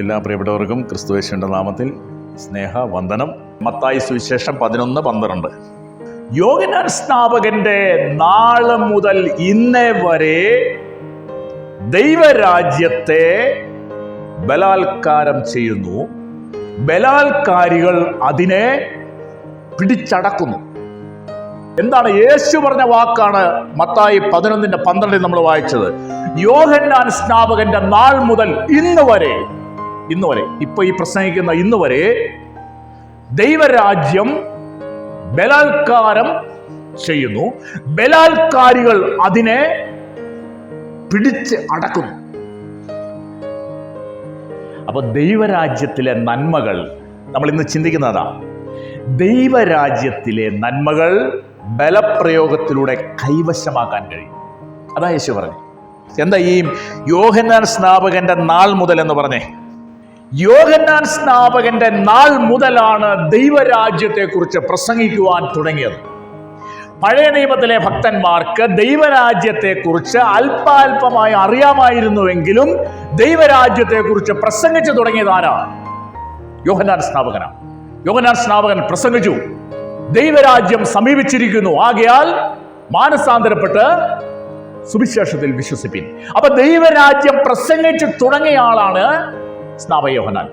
എല്ലാ പ്രിയപ്പെട്ടവർക്കും ക്രിസ്തുയേശുവിൻ്റെ നാമത്തിൽ സ്നേഹവന്ദനം. മത്തായി സുവിശേഷം 11:12. യോഹന്നാൻ സ്നാപകന്റെ നാള് മുതൽ ഇന്നേ വരെ ദൈവരാജ്യത്തെ ബലാത്കാരം ചെയ്യുന്നു, ബലാത്കാരികൾ അതിനെ പിടിച്ചടക്കുന്നു. എന്താണ് യേശു പറഞ്ഞ വാക്കാണ് മത്തായി 11:12 നമ്മൾ വായിച്ചത്. യോഹന്നാൻ സ്നാപകന്റെ നാൾ മുതൽ ഇന്ന് വരെ ഇപ്പൊ ഈ പ്രസംഗിക്കുന്ന ഇന്ന് വരെ ദൈവരാജ്യം ബലാത്കാരം ചെയ്യുന്നു, ബലാത്കാരികൾ അതിനെ പിടിച്ച് അടക്കുന്നു. അപ്പൊ ദൈവരാജ്യത്തിലെ നന്മകൾ നമ്മൾ ഇന്ന് ചിന്തിക്കുന്നതാ. ദൈവരാജ്യത്തിലെ നന്മകൾ ബലപ്രയോഗത്തിലൂടെ കൈവശമാക്കാൻ കഴിയും. അതാ യേശു പറഞ്ഞു. എന്താ ഈ യോഹന്നാൻ സ്നാപകന്റെ നാൾ മുതൽ എന്ന് പറഞ്ഞേ? യോഹന്നാൻ സ്നാപകന്റെ നാൾ മുതലാണ് ദൈവരാജ്യത്തെക്കുറിച്ച് പ്രസംഗിക്കുവാൻ തുടങ്ങിയത്. പഴയ നിയമത്തിലെ ഭക്തന്മാർക്ക് ദൈവരാജ്യത്തെക്കുറിച്ച് അല്പാൽപമായി അറിയാമായിരുന്നുവെങ്കിലും ദൈവരാജ്യത്തെക്കുറിച്ച് പ്രസംഗിച്ചു തുടങ്ങിയത് ആരാ? യോഹന്നാൻ സ്നാപകനാണ്. യോഹന്നാൻ സ്നാപകൻ പ്രസംഗിച്ചു, ദൈവരാജ്യം സമീപിച്ചിരിക്കുന്നു, ആകയാൽ മാനസാന്തരപ്പെട്ട് സുവിശേഷത്തിൽ വിശ്വസിപ്പിൻ. അപ്പൊ ദൈവരാജ്യം പ്രസംഗിച്ചു തുടങ്ങിയ ആളാണ് സ്നാപക യോഹന്നാൻ.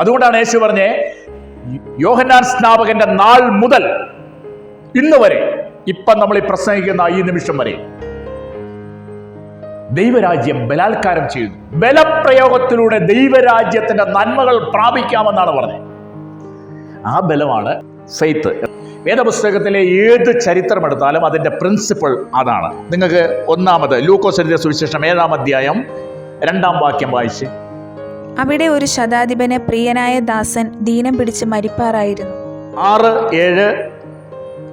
അതുകൊണ്ടാണ് യേശു പറഞ്ഞേ, യോഹന്നാൻ സ്നാപകന്റെ നാൾ മുതൽ ഇന്ന് വരെ, ഇപ്പം നമ്മൾ ഈ പ്രസംഗിക്കുന്ന ഈ നിമിഷം വരെ ദൈവരാജ്യം ബലാത്കാരം ചെയ്യുന്നു. ബലപ്രയോഗത്തിലൂടെ ദൈവരാജ്യത്തിന്റെ നന്മകൾ പ്രാപിക്കാമെന്നാണ് പറഞ്ഞത്. ആ ബലമാണ് ഫെയ്ത്ത്. വേദപുസ്തകത്തിലെ ഏത് ചരിത്രം എടുത്താലും അതിന്റെ പ്രിൻസിപ്പിൾ അതാണ്. നിങ്ങൾക്ക് ഒന്നാമത് ലൂക്കോസ് എഴുതിയ സുവിശേഷം 7-ാം അധ്യായം 2-ാം വാക്യം വായിച്ച്. അവിടെ ഒരു ശതാധിപന് പ്രിയനായ ദാസൻ ദീനം പിടിച്ച് മരിപ്പാറായിരുന്നു. 6, 7,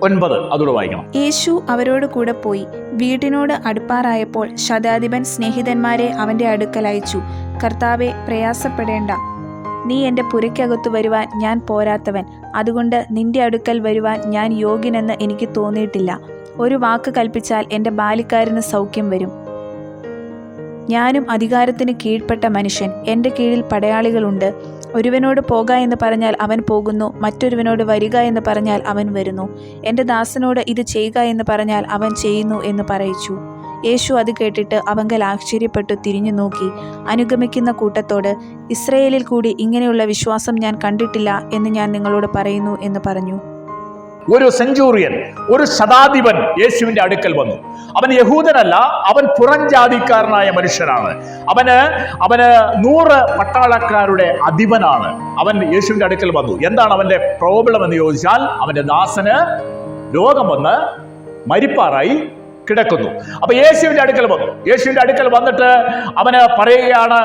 9 അതോടെ വായിക്കണം. യേശു അവരോട് കൂടെ പോയി വീടിനോട് അടുപ്പാറായപ്പോൾ ശതാധിപൻ സ്നേഹിതന്മാരെ അവന്റെ അടുക്കൽ അയച്ചു. കർത്താവെ, പ്രയാസപ്പെടേണ്ട, നീ എൻ്റെ പുരയ്ക്കകത്തു വരുവാൻ ഞാൻ പോരാത്തവൻ. അതുകൊണ്ട് നിന്റെ അടുക്കൽ വരുവാൻ ഞാൻ യോഗ്യനെന്ന് എനിക്ക് തോന്നിയിട്ടില്ല. ഒരു വാക്ക് കൽപ്പിച്ചാൽ എൻ്റെ ബാല്യക്കാരന് സൗഖ്യം വരും. ഞാനും അധികാരത്തിന് കീഴ്പ്പെട്ട മനുഷ്യൻ, എൻ്റെ കീഴിൽ പടയാളികളുണ്ട്. ഒരുവനോട് പോക എന്ന് പറഞ്ഞാൽ അവൻ പോകുന്നു, മറ്റൊരുവനോട് വരിക എന്ന് പറഞ്ഞാൽ അവൻ വരുന്നു. എൻ്റെ ദാസനോട് ഇത് ചെയ്യുക എന്ന് പറഞ്ഞാൽ അവൻ ചെയ്യുന്നു എന്ന് പറയിച്ചു. യേശു അത് കേട്ടിട്ട് അവങ്കൽ ആശ്ചര്യപ്പെട്ടു തിരിഞ്ഞു നോക്കി അനുഗമിക്കുന്ന കൂട്ടത്തോട്, ഇസ്രയേലിൽ കൂടി ഇങ്ങനെയുള്ള വിശ്വാസം ഞാൻ കണ്ടിട്ടില്ല എന്ന് ഞാൻ നിങ്ങളോട് പറയുന്നു എന്ന് പറഞ്ഞു. ഒരു സെഞ്ചൂറിയൻ, ഒരു ശതാധിപൻ യേശുവിന്റെ അടുക്കൽ വന്നു. അവൻ യഹൂദനല്ല, അവൻ പുറംജാതിക്കാരനായ മനുഷ്യനാണ്. അവന് 100 പട്ടാളക്കാരുടെ അധിപനാണ്. അവൻ യേശുവിന്റെ അടുക്കൽ വന്നു. എന്താണ് അവന്റെ പ്രോബ്ലം എന്ന് ചോദിച്ചാൽ, അവന്റെ ദാസന് രോഗം വന്ന് മരിപ്പാറായി കിടക്കുന്നു. അപ്പൊ യേശുവിന്റെ അടുക്കൽ വന്നു. യേശുവിന്റെ അടുക്കൽ വന്നിട്ട് അവന് പറയുകയാണ്,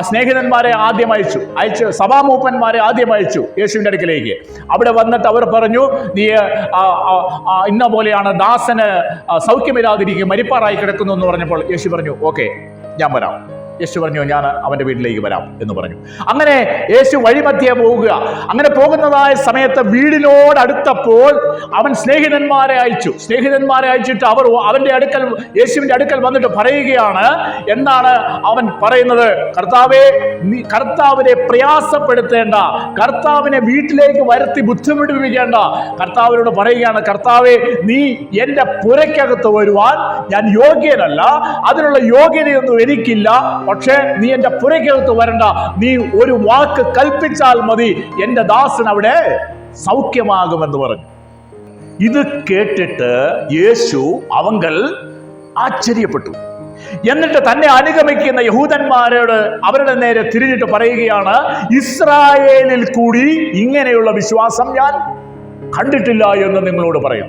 സ്നേഹിതന്മാരെ ആദ്യം അയച്ചു, സഭാമൂപ്പന്മാരെ ആദ്യം അയച്ചു യേശുവിന്റെ അടുക്കലേക്ക്. അവിടെ വന്നിട്ട് അവർ പറഞ്ഞു, നീ ഇന്ന പോലെയാണ്, ദാസന് സൗഖ്യമില്ലാതിരിക്കും, മരിപ്പാറായി കിടക്കുന്നു എന്ന് പറഞ്ഞപ്പോൾ യേശു പറഞ്ഞു, ഓക്കെ, ഞാൻ വരാം. യേശു പറഞ്ഞു, ഞാൻ അവന്റെ വീട്ടിലേക്ക് വരാം എന്ന് പറഞ്ഞു. അങ്ങനെ യേശു വഴിമധ്യേ പോവുക. അങ്ങനെ പോകുന്നതായ സമയത്ത് വീടിനോട് അടുത്തപ്പോൾ അവൻ സ്നേഹിതന്മാരെ അയച്ചിട്ട് അവർ അവന്റെ അടുക്കൽ, യേശുവിന്റെ അടുക്കൽ വന്നിട്ട് പറയുകയാണ്. എന്താണ് അവൻ പറയുന്നത്? കർത്താവിനെ പ്രയാസപ്പെടുത്തേണ്ട, കർത്താവിനെ വീട്ടിലേക്ക് വരുത്തി ബുദ്ധിമുട്ടിപ്പിക്കേണ്ട. കർത്താവിനോട് പറയുകയാണ്, കർത്താവെ, നീ എന്റെ പുരയ്ക്കകത്ത് വരുവാൻ ഞാൻ യോഗ്യനല്ല, അതിനുള്ള യോഗ്യതയൊന്നും എനിക്കില്ല. പക്ഷേ നീ എന്റെ പുരയ്ക്കകത്ത് വരണ്ട, നീ ഒരു വാക്ക് കൽപ്പിച്ചാൽ മതി, എന്റെ ദാസൻ അവിടെ സൗഖ്യമാകുമെന്ന് പറഞ്ഞു. ഇത് കേട്ടിട്ട് യേശു അവങ്കൽ ആശ്ചര്യപ്പെട്ടു. എന്നിട്ട് തന്നെ അനുഗമിക്കുന്ന യഹൂദന്മാരോട് അവരുടെ നേരെ തിരിഞ്ഞിട്ട് പറയുകയാണ്, ഇസ്രായേലിൽ കൂടി ഇങ്ങനെയുള്ള വിശ്വാസം ഞാൻ കണ്ടിട്ടില്ല എന്ന് നിങ്ങളോട് പറയാം.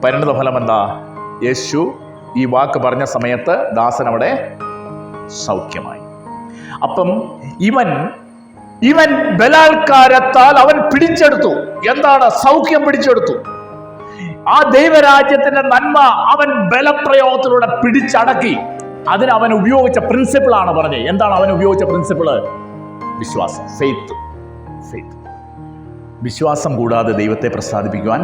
പരിണതഫലം എന്താ? യേശു ഈ വാക്ക് പറഞ്ഞ സമയത്ത് ദാസൻ അവിടെ സൗഖ്യമായി. അപ്പം ഇവൻ ബലാത്കാരത്താൽ അവൻ പിടിച്ചെടുത്തു. എന്താണ്? സൗഖ്യം പിടിച്ചെടുത്തു. ആ ദൈവരാജ്യത്തിന്റെ നന്മ അവൻ ബലപ്രയോഗത്തിലൂടെ പിടിച്ചടക്കി. അതിന് അവൻ ഉപയോഗിച്ച പ്രിൻസിപ്പിളാണ് പറഞ്ഞത്. എന്താണ് അവൻ ഉപയോഗിച്ച പ്രിൻസിപ്പിള്? വിശ്വാസം, ഫെയ്ത്ത്. വിശ്വാസം കൂടാതെ ദൈവത്തെ പ്രസാദിപ്പിക്കുവാൻ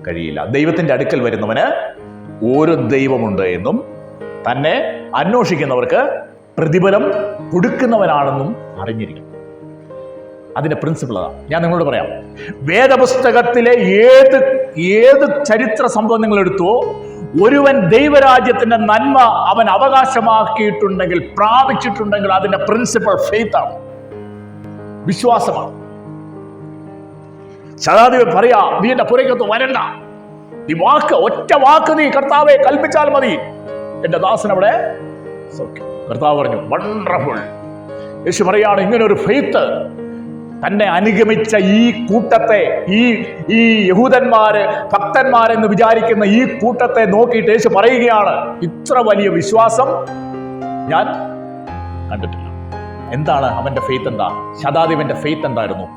കഴിയില്ല. ദൈവത്തിന്റെ അടുക്കൽ വരുന്നവന് ഒരു ദൈവമുണ്ട് എന്നും തന്നെ അന്വേഷിക്കുന്നവർക്ക് പ്രതിഫലം കൊടുക്കുന്നവനാണെന്നും അറിഞ്ഞിരിക്കണം. അതിന്റെ പ്രിൻസിപ്പിൾ അതാണ്. ഞാൻ നിങ്ങളോട് പറയാം, വേദപുസ്തകത്തിലെ ഏത് ചരിത്ര സംഭവം നിങ്ങൾ എടുത്തോ, ഒരുവൻ ദൈവരാജ്യത്തിന്റെ നന്മ അവൻ അവകാശമാക്കിയിട്ടുണ്ടെങ്കിൽ, പ്രാപിച്ചിട്ടുണ്ടെങ്കിൽ, അതിന്റെ പ്രിൻസിപ്പൾ ഫെയ്ത്ത് ആണ്, വിശ്വാസമാണ്. ശതാധിപൻ പറയാ, നീ എന്റെ പുറകത്ത് വരണ്ട, നീ ഒറ്റ വാക്ക് നീ കർത്താവെ കൽപ്പിച്ചാൽ മതി, എന്റെ ദാസൻ അവിടെ സൗഖ്യം. കർത്താവ് പറഞ്ഞു, വണ്ടർഫുൾ. യേശു പറയാണ്, ഇങ്ങനെ ഒരു ഫെയ്ത്ത് തന്നെ അനുഗമിച്ച ഈ കൂട്ടത്തെ, ഈ യഹൂദന്മാര് ഭക്തന്മാരെന്ന് വിചാരിക്കുന്ന ഈ കൂട്ടത്തെ നോക്കിയിട്ട് യേശു പറയുകയാണ്, ഇത്ര വലിയ വിശ്വാസം ഞാൻ കണ്ടിട്ടില്ല. എന്താണ് അവന്റെ ഫെയ്ത്ത്? എന്താ ശതാധിപന്റെ ഫെയ്ത്ത്? എന്തായിരുന്നു?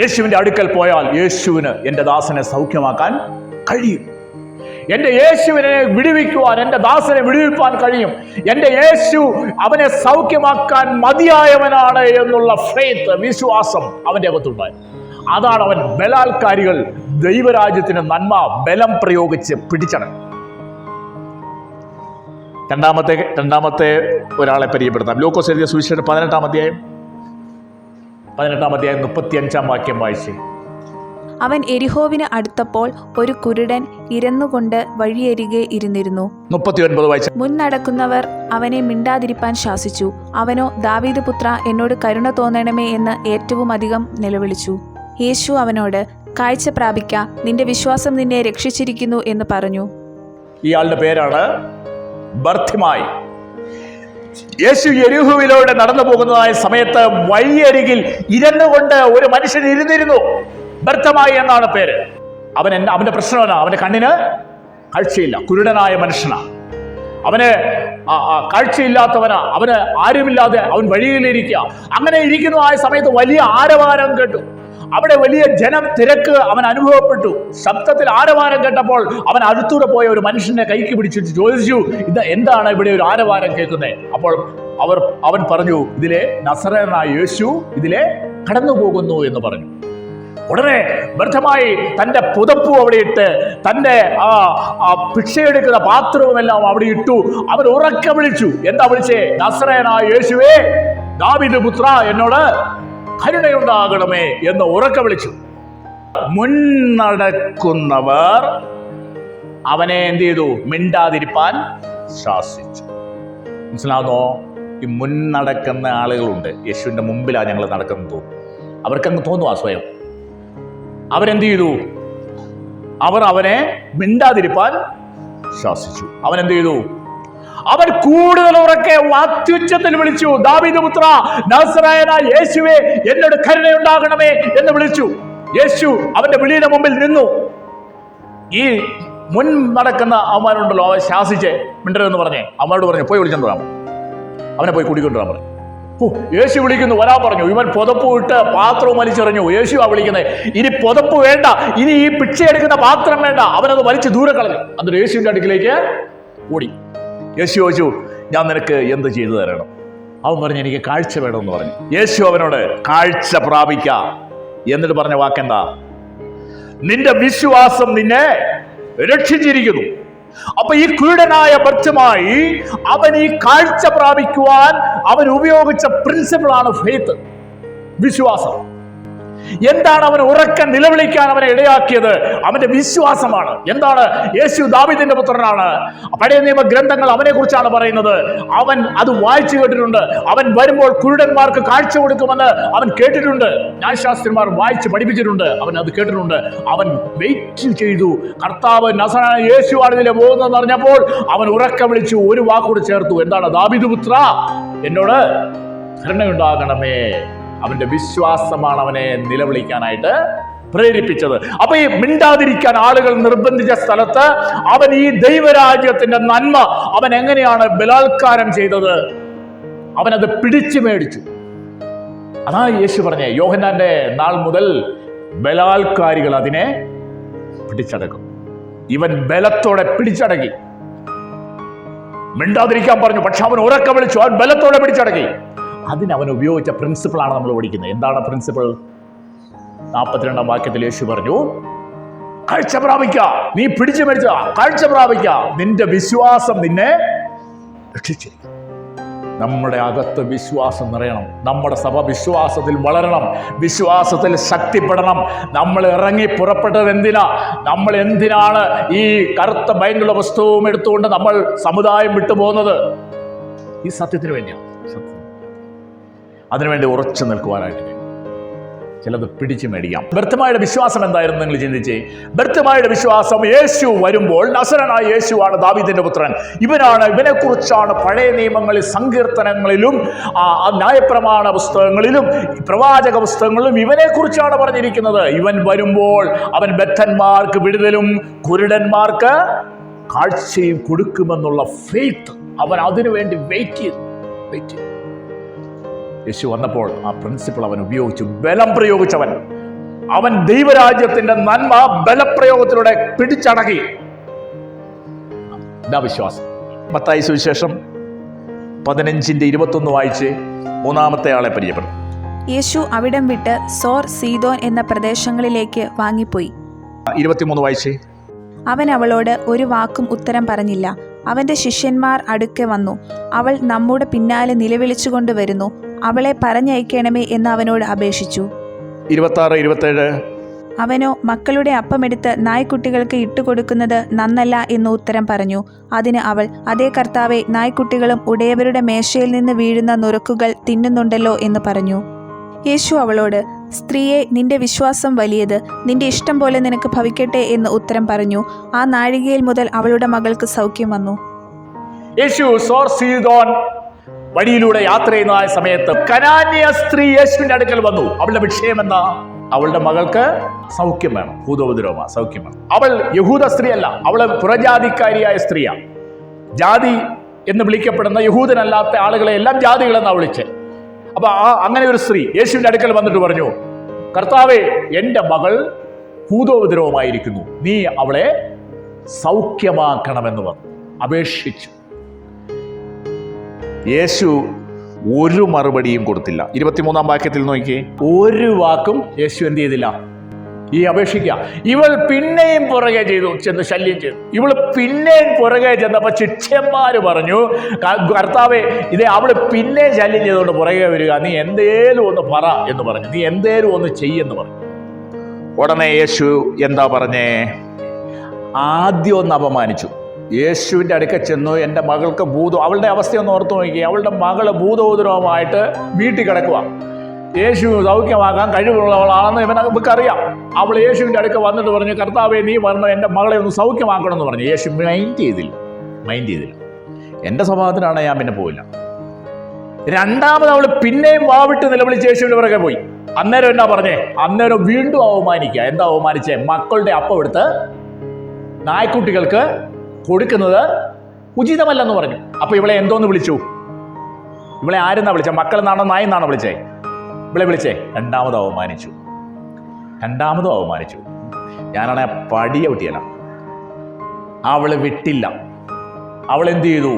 യേശുവിന്റെ അടുക്കൽ പോയാൽ യേശുവിന് എന്റെ ദാസനെ സൗഖ്യമാക്കാൻ കഴിയും, എന്റെ യേശുവിനെ വിടുവിക്കുവാൻ, എന്റെ ദാസനെ വിടുവിപ്പാൻ കഴിയും, എന്റെ യേശു അവനെ സൗഖ്യമാക്കാൻ മതിയായവനാണ് എന്നുള്ള ഫെയ്ത്ത്, വിശ്വാസം അവന്റെ അകത്തുണ്ടായി. അതാണ് അവൻ ബലാത്കാരികൾ ദൈവരാജ്യത്തിന് നന്മ ബലം പ്രയോഗിച്ച് പിടിച്ചടക്കും. രണ്ടാമത്തെ ഒരാളെ പരിചയപ്പെടുത്താം. ലൂക്കോസ് എഴുതിയ സുവിശേഷം 18-ാം അധ്യായം 35-ാം വാക്യം വായിച്ച്. അവൻ എരിഹോവിന് അടുത്തപ്പോൾ ഒരു കുരുടൻ ഇരന്നുകൊണ്ട് വഴിയരികെ ഇരുന്നിരുന്നു. 39 വായിച്ച. മുൻ നടക്കുന്നവർ അവനെ മിണ്ടാതിരിപ്പാൻ ശാസിച്ചു. അവനോ, ദാവീദ് പുത്ര, എന്നോട് കരുണ തോന്നണമേ എന്ന് ഏറ്റവും അധികം നിലവിളിച്ചു. യേശു അവനോട്, കാഴ്ച പ്രാപിക്ക, നിന്റെ വിശ്വാസം നിന്നെ രക്ഷിച്ചിരിക്കുന്നു എന്ന് പറഞ്ഞു. ഇയാളുടെ പേരാണ് ബർത്തിമായി. യേശു യെരിഹോവിലൂടെ നടന്നു പോകുന്നതായ സമയത്ത് വഴിയരികിൽ ഇരുന്നുകൊണ്ട് ഒരു മനുഷ്യൻ ഇരുന്നിരുന്നു. ബർത്തിമായി എന്നാണ് പേര്. അവന്റെ പ്രശ്നമാണ്, അവന്റെ കണ്ണിന് കാഴ്ചയില്ല, കുരുടനായ മനുഷ്യനാ, അവന് കാഴ്ചയില്ലാത്തവനാ, അവന് ആരുമില്ലാതെ അവൻ വഴിയിലിരിക്കുക. അങ്ങനെ ഇരിക്കുന്ന ആ സമയത്ത് വലിയ ആരവാരം കേട്ടു. അവിടെ വലിയ ജനം തിരക്ക് അവൻ അനുഭവപ്പെട്ടു. ശബ്ദത്തിൽ ആരവാരം കേട്ടപ്പോൾ അവൻ അടുത്തൂടെ പോയ ഒരു മനുഷ്യനെ കൈക്ക് പിടിച്ചിട്ട് ചോദിച്ചു, ഇത് എന്താണ് ഇവിടെ ഒരു ആരവാരം കേൾക്കുന്നത്? അപ്പോൾ അവൻ പറഞ്ഞു, ഇതിലെ നസറേയനായ യേശു ഇതിലെ കടന്നു പോകുന്നു എന്ന് പറഞ്ഞു. ഉടനെ വ്യർത്ഥമായി തന്റെ പുതപ്പും അവിടെ ഇട്ട്, തന്റെ ഭിക്ഷയെടുക്കുന്ന പാത്രവുമെല്ലാം അവിടെ ഇട്ടു. അവൻ ഉറക്കെ വിളിച്ചു. എന്താ വിളിച്ചേ? നസറേയനായ യേശുവേ, ദാവീദ് പുത്ര, എന്നോട് കരുണയുണ്ടാകണമേ എന്ന് ഉറക്കെ വിളിച്ചു. മുന്നടക്കുന്നവർ അവനെ എന്ത് ചെയ്തു? മിണ്ടാതിരിപ്പാൻ ശാസിച്ചു. മനസ്സിലാകുന്നോ? ഈ മുന്നടക്കുന്ന ആളുകളുണ്ട്. യേശുവിന്റെ മുമ്പിലാണ് ഞങ്ങൾ നടക്കുന്നത് തോന്നും. അവർക്കങ്ങ് തോന്നുവാ സ്വയം. അവരെന്ത് ചെയ്തു? അവർ അവനെ മിണ്ടാതിരിപ്പാൻ ശാസിച്ചു. അവൻ എന്ത് ചെയ്തു? അവൻ കൂടുതൽ ഉറക്കെ അത്യുച്ചത്തിൽ വിളിച്ചു, ദാവീദ് പുത്ര, നസറേയനായ യേശുവേ, എന്നോട് കരുണയുണ്ടാകണമേ എന്ന് വിളിച്ചു. യേശു അവന്റെ വിളിയുടെ മുമ്പിൽ നിന്നു. ഈ മുൻ നടക്കുന്ന അവന്മാരുണ്ടല്ലോ, അവൻ ശാസിച്ച് മിണ്ടരെന്ന് പറഞ്ഞേ അവന്മാരോട് പറഞ്ഞു, പോയി വിളിച്ചോണ്ടാം, അവനെ പോയി കൂടിക്കൊണ്ടുവരാൻ പറഞ്ഞു. യേശു വിളിക്കുന്നു, വരാൻ പറഞ്ഞു. ഇവൻ പുതപ്പ് ഇട്ട് പാത്രവും വലിച്ചെറിഞ്ഞു. യേശു ആ വിളിക്കുന്നത്. ഇനി പുതപ്പ് വേണ്ട, ഇനി ഈ ഭിക്ഷ എടുക്കുന്ന പാത്രം വേണ്ട. അവനത് വലിച്ചു ദൂരെ കളഞ്ഞു. എന്നിട്ട് യേശുവിന്റെ അടുക്കിലേക്ക് ഓടി. യേശു ചോദിച്ചു, ഞാൻ നിനക്ക് എന്ത് ചെയ്തു തരണം? അവൻ പറഞ്ഞു, എനിക്ക് കാഴ്ച വേണമെന്ന് പറഞ്ഞു. യേശു അവനോട്, കാഴ്ച പ്രാപിക്കാം എന്നിട്ട് പറഞ്ഞ വാക്കെന്താ? നിന്റെ വിശ്വാസം നിന്നെ രക്ഷിച്ചിരിക്കുന്നു. അപ്പൊ ഈ കുരുടനായ ബർത്തിമായി അവൻ ഈ കാഴ്ച പ്രാപിക്കുവാൻ അവൻ ഉപയോഗിച്ച പ്രിൻസിപ്പിളാണ് ഫെയ്ത്ത്, വിശ്വാസം. എന്താണ് അവൻ ഉറക്കം നിലവിളിക്കാൻ അവനെ ഇടയാക്കിയത്? അവന്റെ വിശ്വാസമാണ്. എന്താണ്? യേശു ദാവീദിന്റെ പുത്രനാണ്. പഴയ നിയമ ഗ്രന്ഥങ്ങൾ അവനെ കുറിച്ചാണ് പറയുന്നത്. അവൻ അത് വായിച്ചു കേട്ടിട്ടുണ്ട്. അവൻ വരുമ്പോൾ കുരുടന്മാർക്ക് കാഴ്ച കൊടുക്കുമെന്ന് അവൻ കേട്ടിട്ടുണ്ട്. ന്യായശാസ്ത്രിമാർ വായിച്ച് പഠിപ്പിച്ചിട്ടുണ്ട്. അവൻ അത് കേട്ടിട്ടുണ്ട്. അവൻ വെയിറ്റ് ചെയ്തു. കർത്താവ് നസറേയനായ യേശുവാണ് ഇതിലെ പോകുന്നതെന്ന് അറിഞ്ഞപ്പോൾ അവൻ ഉറക്കം വിളിച്ചു, ഒരു വാക്കുകൂടി ചേർത്തു. എന്താണ്? ദാവീദ് പുത്ര, എന്നോട് കരുണയുണ്ടാകണമേ. അവന്റെ വിശ്വാസമാണ് അവനെ നിലവിളിക്കാനായിട്ട് പ്രേരിപ്പിച്ചത്. അപ്പൊ ഈ മിണ്ടാതിരിക്കാൻ ആളുകൾ നിർബന്ധിച്ച സ്ഥലത്ത് അവൻ ഈ ദൈവരാജ്യത്തിന്റെ നന്മ അവൻ എങ്ങനെയാണ് ബലാത്കാരം ചെയ്തത്? അവനത് പിടിച്ചു മേടിച്ചു. അതാ യേശു പറഞ്ഞേ, യോഹന്നാന്റെ നാൾ മുതൽ ബലാത്കാരികൾ അതിനെ പിടിച്ചടക്കും. ഇവൻ ബലത്തോടെ പിടിച്ചടക്കി. മിണ്ടാതിരിക്കാൻ പറഞ്ഞു, പക്ഷെ അവൻ ഉറക്കെ വിളിച്ചു. അവൻ ബലത്തോടെ പിടിച്ചടക്കി. അതിനവൻ ഉപയോഗിച്ച പ്രിൻസിപ്പിളാണ് നമ്മൾ പഠിക്കുന്നത്. എന്താണ് പ്രിൻസിപ്പിൾ? 42-ാം വാക്യത്തിൽ യേശു പറഞ്ഞു, കാഴ്ച പ്രാപിക്ക, നീ പിടിച്ചു മേടിച്ച കാഴ്ച പ്രാപിക്ക, നിന്റെ വിശ്വാസം നിന്നെ രക്ഷിച്ചിരിക്കും. നമ്മുടെ അകത്ത് വിശ്വാസം നിറയണം. നമ്മുടെ സഭ വിശ്വാസത്തിൽ വളരണം, വിശ്വാസത്തിൽ ശക്തിപ്പെടണം. നമ്മൾ ഇറങ്ങി പുറപ്പെട്ടത് എന്തിനാ? നമ്മൾ എന്തിനാണ് ഈ കറുത്ത ബൈൻഡുള്ള പുസ്തകവും എടുത്തുകൊണ്ട് നമ്മൾ സമുദായം വിട്ടുപോകുന്നത്? ഈ സത്യത്തിന് വേണ്ടിയാണ്. അതിനുവേണ്ടി ഉറച്ചു നിൽക്കുവാനായിട്ട് ചിലത് പിടിച്ചു മേടിക്കാം. ബർത്തിമായുടെ വിശ്വാസം എന്തായിരുന്നു നിങ്ങൾ ചിന്തിച്ചേ? ബർത്തിമായുടെ വിശ്വാസം, യേശു വരുമ്പോൾ, നസറനായ യേശുവാണ് ദാവീദിന്റെ പുത്രൻ, ഇവനെക്കുറിച്ചാണ് പഴയ നിയമങ്ങളിൽ, സങ്കീർത്തനങ്ങളിലും ന്യായപ്രമാണ പുസ്തകങ്ങളിലും പ്രവാചക പുസ്തകങ്ങളിലും ഇവനെക്കുറിച്ചാണ് പറഞ്ഞിരിക്കുന്നത്. ഇവൻ വരുമ്പോൾ അവൻ ബദ്ധന്മാർക്ക് വിടുതലും കുരുടന്മാർക്ക് കാഴ്ചയും കൊടുക്കുമെന്നുള്ള ഫെയ്ത്ത്, അവൻ അതിനുവേണ്ടി വെയിറ്റ് ചെയ്തു. യേശു വന്നപ്പോൾ ആ പ്രിൻസിപ്പിൾ അവൻ ഉപയോഗിച്ചു. ബലം പ്രയോഗിച്ചവൻ, അവൻ ദൈവരാജ്യത്തിന്റെ നന്മ ബലപ്രയോഗത്തിലൂടെ പിടിച്ചടക്കി. ഇതാ വിശ്വാസം. മത്തായി സുവിശേഷം 15:21 വായിച്ച് മൂന്നാമത്തെ ആളെ പരിചയപ്പെടും. യേശു അവിടം വിട്ട് സോർ സീദോൻ എന്ന പ്രദേശങ്ങളിലേക്ക് വാങ്ങിപ്പോയി. 23 വായിച്ച്. അവൻ അവളോട് ഒരു വാക്കും ഉത്തരം പറഞ്ഞില്ല. അവന്റെ ശിഷ്യന്മാർ അടുക്കെ വന്നു. അവൾ നമ്മുടെ പിന്നാലെ നിലവിളിച്ചുകൊണ്ട് വരുന്നു, അവളെ പറഞ്ഞയക്കണമേ എന്ന് അവനോട് അപേക്ഷിച്ചു. 26-27. അവനോ മക്കളുടെ അപ്പമെടുത്ത് നായ്ക്കുട്ടികൾക്ക് ഇട്ടുകൊടുക്കുന്നത് നന്നല്ല എന്ന് ഉത്തരം പറഞ്ഞു. അതിന് അവൾ, അതേ കർത്താവേ, നായ്ക്കുട്ടികളും ഉടയവരുടെ മേശയിൽ നിന്ന് വീഴുന്ന നുറുക്കുകൾ തിന്നുന്നുണ്ടല്ലോ എന്ന് പറഞ്ഞു. യേശു അവളോട്, സ്ത്രീയെ, നിന്റെ വിശ്വാസം വലിയത്, നിന്റെ ഇഷ്ടം പോലെ നിനക്ക് ഭവിക്കട്ടെ എന്ന് ഉത്തരം പറഞ്ഞു. ആ നാഴികയിൽ മുതൽ അവളുടെ മകൾക്ക് സൗഖ്യം വന്നു. യേശു സോർ സീദോൻ വഴിയിലൂടെ യാത്ര ചെയ്യുന്ന സമയത്ത് കനാന്യ സ്ത്രീ യേശുവിന്റെ അടുക്കൽ വന്നു. അവളുടെ വിഷയം എന്താ? അവളുടെ മകൾക്ക് സൗഖ്യം വേണം, ഭൂതോപദ്രവമാ, സൗഖ്യം വേണം. അവൾ യഹൂദ സ്ത്രീയല്ല, അവള് പുറജാതിക്കാരിയായ സ്ത്രീയാണ്. ജാതി എന്ന് വിളിക്കപ്പെടുന്ന യഹൂദനല്ലാത്ത ആളുകളെ എല്ലാം ജാതികളെന്നാണ് വിളിച്ചത്. അപ്പൊ അങ്ങനെ ഒരു സ്ത്രീ യേശുവിന്റെ അടുക്കൽ വന്നിട്ട് പറഞ്ഞു, കർത്താവേ, എൻ്റെ മകൾ ഭൂതോപദ്രവമായിരിക്കുന്നു, നീ അവളെ സൗഖ്യമാക്കണമെന്ന് പറഞ്ഞു, അപേക്ഷിച്ചു. യേശു ഒരു മറുപടിയും കൊടുത്തില്ല. 23 വാക്യത്തിൽ നോക്കിയേ, ഒരു വാക്കും യേശു എന്ത് ചെയ്തില്ല? ഈ അപേക്ഷിക്കുക. ഇവൾ പിന്നെയും പുറകെ ചെന്ന് ശല്യം ചെയ്തു. ഇവൾ പിന്നെയും പുറകെ ചെന്നപ്പോൾ ശിഷ്യന്മാര് പറഞ്ഞു, കർത്താവേ, ഇതേ അവള് പിന്നെയും ശല്യം ചെയ്തുകൊണ്ട് പുറകെ വരിക, നീ എന്തേലും ഒന്ന് പറ എന്ന് പറഞ്ഞു, നീ എന്തേലും ഒന്ന് ചെയ്യെന്ന് പറഞ്ഞു. ഉടനെ യേശു എന്താ പറഞ്ഞേ? ആദ്യം ഒന്ന് അപമാനിച്ചു. യേശുവിൻ്റെ അടുക്കൽ ചെന്നു, എൻ്റെ മകൾക്ക് അവളുടെ അവസ്ഥയൊന്ന് ഓർത്തു നോക്കി. അവളുടെ മകള് ഭൂതോദരവുമായിട്ട് വീട്ടിൽ കിടക്കുക. യേശു സൗഖ്യമാക്കാൻ കഴിവുള്ളവളാണെന്ന് ഇവനറിയാം. അവൾ യേശുവിൻ്റെ അടുക്ക വന്നിട്ട് പറഞ്ഞു, കർത്താവേ, നീ പറഞ്ഞു എൻ്റെ മകളെ ഒന്ന് സൗഖ്യമാക്കണം എന്ന് പറഞ്ഞു. യേശു മൈൻഡ് ചെയ്തില്ല. എൻ്റെ സ്വഭാവത്തിനാണ് ഞാൻ പിന്നെ പോയില്ല. രണ്ടാമത് അവൾ പിന്നെയും വാവിട്ട് നിലവിളിച്ച് യേശുവിൻ്റെ പുറകെ പോയി. അന്നേരം എന്നാ പറഞ്ഞേ? അന്നേരം വീണ്ടും അവമാനിക്കുക. എന്താ അവമാനിച്ചേ? മക്കളുടെ അപ്പം എടുത്ത് നായ്ക്കുട്ടികൾക്ക് കൊടുക്കുന്നത് ഉചിതമല്ലെന്ന് പറഞ്ഞു. അപ്പൊ ഇവളെ എന്തോന്ന് വിളിച്ചു? ഇവളെ ആരെന്നാ വിളിച്ചേ? മക്കളെന്നാണോ നായെന്നാണോ വിളിച്ചേ? ഇവളെ വിളിച്ചേ രണ്ടാമതും അവമാനിച്ചു. ഞാനാണെ പടിയ വിട്ടിയല്ല. അവള് വിട്ടില്ല. അവൾ എന്ത് ചെയ്തു?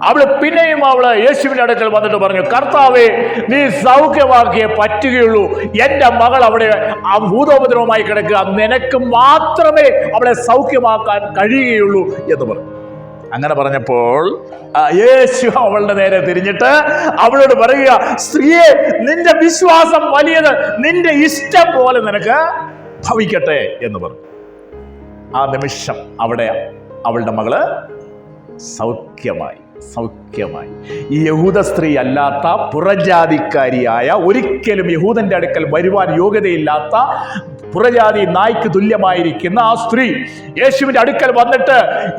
അവള് പിന്നെയും യേശുവിന്റെ അടുക്കൽ വന്നിട്ട് പറഞ്ഞു, കർത്താവേ, നീ സൗഖ്യമാക്കിയേ പറ്റുകയുള്ളൂ, എൻ്റെ മകൾ അവിടെ ഭൂതോപദ്രവമായി കിടക്കുക, നിനക്ക് മാത്രമേ അവളെ സൗഖ്യമാക്കാൻ കഴിയുകയുള്ളൂ എന്ന് പറഞ്ഞു. അങ്ങനെ പറഞ്ഞപ്പോൾ യേശു അവളുടെ നേരെ തിരിഞ്ഞിട്ട് അവളോട് പറയുക, സ്ത്രീയെ, നിന്റെ വിശ്വാസം വലിയത്, നിന്റെ ഇഷ്ടം പോലെ നിനക്ക് ഭവിക്കട്ടെ എന്ന് പറഞ്ഞു. ആ നിമിഷം അവിടെ അവളുടെ മകള് സൗഖ്യമായി. ഈ യഹൂദ സ്ത്രീ അല്ലാത്ത പുറജാതിക്കാരിയായ, ഒരിക്കലും യഹൂദന്റെ അടുക്കൽ വരുവാൻ യോഗ്യതയില്ലാത്ത പുറജാതി നായ്ക്ക് തുല്യമായിരിക്കുന്ന ആ സ്ത്രീ യേശുവിന്റെ അടുക്കൽ വന്നിട്ട്,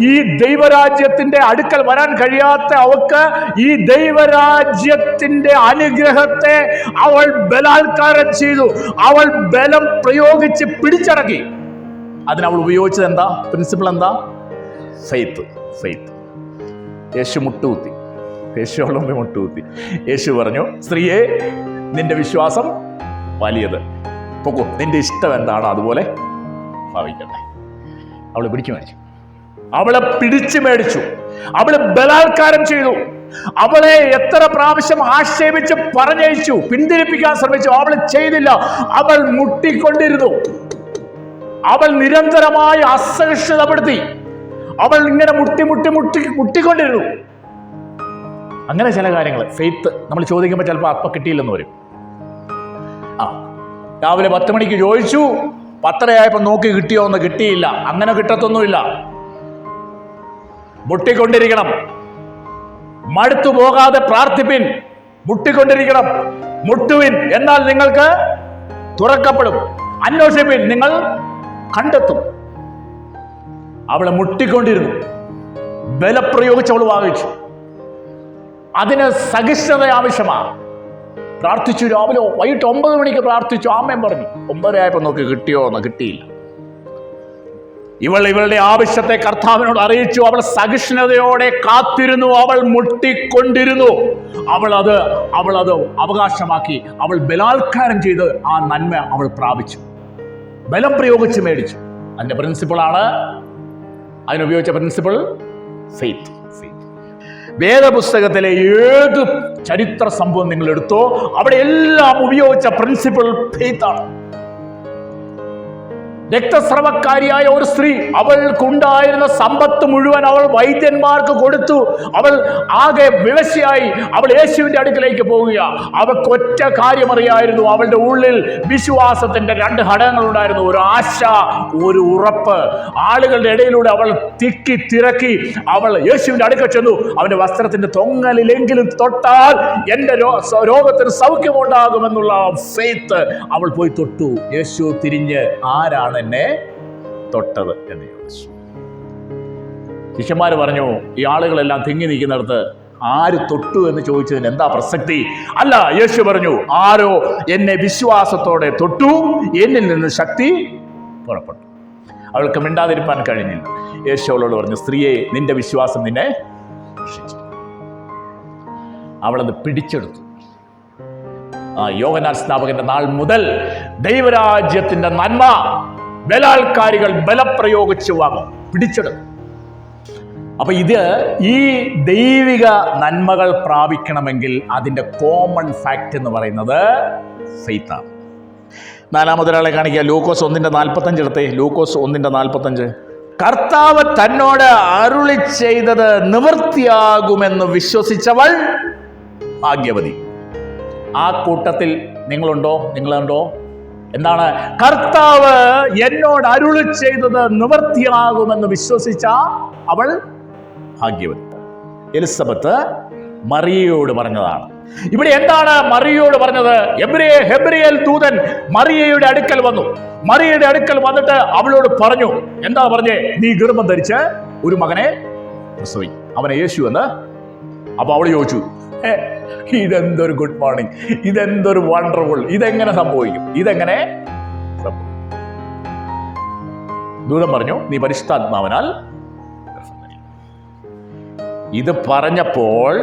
ഈ ദൈവരാജ്യത്തിന്റെ അടുക്കൽ വരാൻ കഴിയാത്ത അവൾക്ക് ഈ ദൈവരാജ്യത്തിന്റെ അനുഗ്രഹത്തെ അവൾ ബലാത്കാരം ചെയ്തു. അവൾ ബലം പ്രയോഗിച്ച് പിടിച്ചടക്കി. അതിനവൾ ഉപയോഗിച്ചത് എന്താ? പ്രിൻസിപ്പിൾ എന്താ? ഫെയ്ത്ത്. യേശു മുട്ടുകുത്തി. യേശു പറഞ്ഞു, സ്ത്രീയെ, നിന്റെ വിശ്വാസം വലിയത്, പൊക്കോ, നിന്റെ ഇഷ്ടം എന്താണോ അതുപോലെ ഭാവിക്കട്ടെ. അവളെ പിടിച്ചു മേടിച്ചു. അവളെ ബലാത്കാരം ചെയ്തു. അവളെ എത്ര പ്രാവശ്യം ആക്ഷേപിച്ച് പറഞ്ഞയച്ചു, പിന്തിരിപ്പിക്കാൻ ശ്രമിച്ചു. അവൾ ചെയ്തില്ല. അവൾ മുട്ടിക്കൊണ്ടിരുന്നു. അവൾ നിരന്തരമായി അസഹിഷ്ണുതപ്പെടുത്തി. അവൾ ഇങ്ങനെ മുട്ടിക്കൊണ്ടിരുന്നു. അങ്ങനെ ചില കാര്യങ്ങൾ ഫെയ്ത്ത് നമ്മൾ ചോദിക്കുമ്പോൾ ചിലപ്പോൾ അപ്പം കിട്ടിയില്ലെന്ന് വരും. രാവിലെ 10 മണിക്ക് ചോദിച്ചു, 10:30 നോക്കി കിട്ടിയോ എന്ന്, കിട്ടിയില്ല. അങ്ങനെ കിട്ടത്തൊന്നുമില്ല. മുട്ടിക്കൊണ്ടിരിക്കണം. മടുത്തു പോകാതെ പ്രാർത്ഥിപ്പിൻ. മുട്ടിക്കൊണ്ടിരിക്കണം. മുട്ടുവിൻ, എന്നാൽ നിങ്ങൾക്ക് തുറക്കപ്പെടും. അന്വേഷിപ്പിൻ, നിങ്ങൾ കണ്ടെത്തും. അവളെ മുട്ടിക്കൊണ്ടിരുന്നു. ബലപ്രയോഗിച്ച് അവൾ വാങ്ങിച്ചു. അതിന് സഹിഷ്ണുത ആവശ്യമാണ്. പ്രാർത്ഥിച്ചു. രാവിലെ വൈകിട്ട് 9 മണിക്ക് പ്രാർത്ഥിച്ചു. ആമേൻ പറഞ്ഞു. 9:30 നോക്കി കിട്ടിയോ എന്ന്, കിട്ടിയില്ല. ഇവളുടെ ആവശ്യത്തെ കർത്താവിനോട് അറിയിച്ചു. അവൾ സഹിഷ്ണുതയോടെ കാത്തിരുന്നു. അവൾ മുട്ടിക്കൊണ്ടിരുന്നു. അവൾ അത് അവകാശമാക്കി. അവൾ ബലാത്കാരം ചെയ്ത് ആ നന്മ അവൾ പ്രാപിച്ചു. ബലം പ്രയോഗിച്ച് മേടിച്ചു. അതിന്റെ പ്രിൻസിപ്പിളാണ്, അതിനുപയോഗിച്ച പ്രിൻസിപ്പിൾ ഫെയ്ത്ത്. വേദപുസ്തകത്തിലെ ഏത് ചരിത്ര സംഭവം നിങ്ങൾ എടുത്തോ, അവിടെ എല്ലാം ഉപയോഗിച്ച പ്രിൻസിപ്പിൾ ഫെയ്ത്താണ്. രക്തസ്രവക്കാരിയായ ഒരു സ്ത്രീ, അവൾക്കുണ്ടായിരുന്ന സമ്പത്ത് മുഴുവൻ അവൾ വൈദ്യന്മാർക്ക് കൊടുത്തു. അവൾ ആകെ വിവശയായി. അവൾ യേശുവിന്റെ അടുക്കലേക്ക് പോവുക. അവൾക്ക് ഒറ്റ കാര്യം അറിയായിരുന്നു. അവളുടെ ഉള്ളിൽ വിശ്വാസത്തിന്റെ 2 ഘടകങ്ങൾ ഉണ്ടായിരുന്നു. ഒരു ആശ, ഒരു ഉറപ്പ്. ആളുകളുടെ ഇടയിലൂടെ അവൾ തിരക്കി അവൾ യേശുവിന്റെ അടുക്കൽ ചെന്നു. അവന്റെ വസ്ത്രത്തിന്റെ തൊങ്ങലിലെങ്കിലും തൊട്ടാൽ എന്റെ രോഗത്തിന് സൗഖ്യമുണ്ടാകുമെന്നുള്ള ഫെയ്ത്ത് അവൾ പോയി തൊട്ടു. യേശു തിരിഞ്ഞ്, ആരാണ് എന്നെ തൊട്ടത് എന്ന് ചോദിച്ചു. ശിഷ്യന്മാര് പറഞ്ഞു, ഈ ആളുകളെല്ലാം തിങ്ങി നിൽക്കുന്നിടത്ത് ആര് തൊട്ടു എന്ന് ചോദിച്ചതിന് എന്താ പ്രസക്തി? അല്ല, യേശു പറഞ്ഞു, ആരോ എന്നെ വിശ്വാസത്തോടെ തൊട്ടു, എന്നിൽ നിന്ന് ശക്തി പുറപ്പെട്ടു. അവൾക്ക് മിണ്ടാതിരിപ്പാൻ കഴിഞ്ഞില്ല. യേശു അവളോട് പറഞ്ഞു, സ്ത്രീയെ, നിന്റെ വിശ്വാസം നിന്നെ രക്ഷിച്ചു. അവളത് പിടിച്ചെടുത്തു. യോഹന്നാൻ സ്നാപകന്റെ നാൾ മുതൽ ദൈവരാജ്യത്തിന്റെ നന്മ ബലാത്കാരികൾ ബലപ്രയോഗിച്ച് വാങ്ങും, പിടിച്ചെടുക്കും. അപ്പൊ ഈ ദൈവിക നന്മകൾ പ്രാപിക്കണമെങ്കിൽ അതിന്റെ കോമൺ ഫാക്ട് എന്ന് പറയുന്നത് ഫെയ്ത്താണ്. 4-ാമതൊരാളെ കാണിക്കുക. ലൂക്കോസ് 1:45 എടുത്തേ. ലൂക്കോസ് 1:45. കർത്താവ് തന്നോട് അരുളി ചെയ്തത് നിവൃത്തിയാകുമെന്ന് വിശ്വസിച്ചവൾ ഭാഗ്യവതി. ആ കൂട്ടത്തിൽ നിങ്ങളുണ്ടോ? എന്താണ്? കർത്താവ് എന്നോട് അരുളി ചെയ്തത് നിവൃത്തിയാകുമെന്ന് വിശ്വസിച്ച അവൾ ഭാഗ്യവതി. എലിസബത്ത് മറിയയോട് പറഞ്ഞതാണ്. ഇവിടെ എന്താണ് മറിയയോട് പറഞ്ഞത്? ഹെബ്രിയേൽ ദൂതൻ മറിയയുടെ അടുക്കൽ വന്നു. മറിയയുടെ അടുക്കൽ വന്നിട്ട് അവളോട് പറഞ്ഞു. എന്താ പറഞ്ഞേ? നീ ഗർഭം ധരിച്ച് ഒരു മകനെ പ്രസവിക്കും, അവനെ യേശു എന്ന്. അപ്പൊ അവൾ ചോദിച്ചു, ഇതെന്തൊരു ഗുഡ് മോർണിംഗ്, ഇതെന്തൊരു വണ്ടർഫുൾ, ഇതെങ്ങനെ സംഭവിക്കും? ഇതെങ്ങനെ സംഭവിക്കും? ദൂതൻ പറഞ്ഞു, നീ പരിശുദ്ധാത്മാവിനാൽ. ഇത് പറഞ്ഞപ്പോൾ